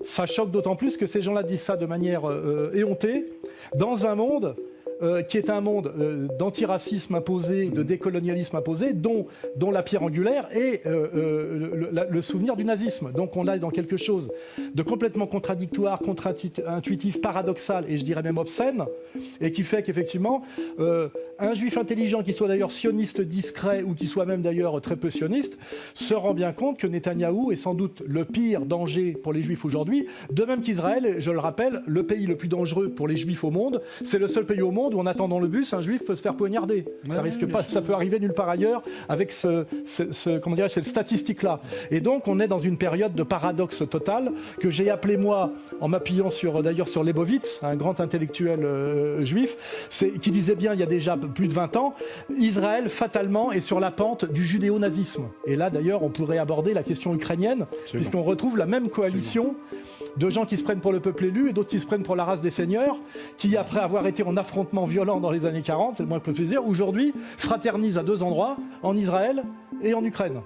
Ça choque d'autant plus que ces gens-là disent ça de manière éhontée, dans un monde qui est un monde d'antiracisme imposé, de décolonialisme imposé, dont la pierre angulaire est le souvenir du nazisme. Donc on est dans quelque chose de complètement contradictoire, contre-intuitif, paradoxal et je dirais même obscène, et qui fait qu'effectivement, un juif intelligent, qui soit d'ailleurs sioniste discret ou qui soit même d'ailleurs très peu sioniste, se rend bien compte que Netanyahou est sans doute le pire danger pour les juifs aujourd'hui, de même qu'Israël, je le rappelle, le pays le plus dangereux pour les juifs au monde, c'est le seul pays au monde où en attendant le bus, un juif peut se faire poignarder. Ça risque pas, ça peut arriver nulle part ailleurs avec comment dirais-je, cette statistique-là. Et donc on est dans une période de paradoxe total que j'ai appelé moi, en m'appuyant d'ailleurs sur Leibovitz, un grand intellectuel juif, qui disait bien il y a déjà plus de 20 ans, Israël fatalement est sur la pente du judéo-nazisme. Et là d'ailleurs on pourrait aborder la question ukrainienne, puisqu'on retrouve la même coalition de gens qui se prennent pour le peuple élu et d'autres qui se prennent pour la race des seigneurs, qui après avoir été en affrontement violent dans les années 40, c'est le moins que je peux dire, aujourd'hui fraternisent à deux endroits, en Israël et en Ukraine.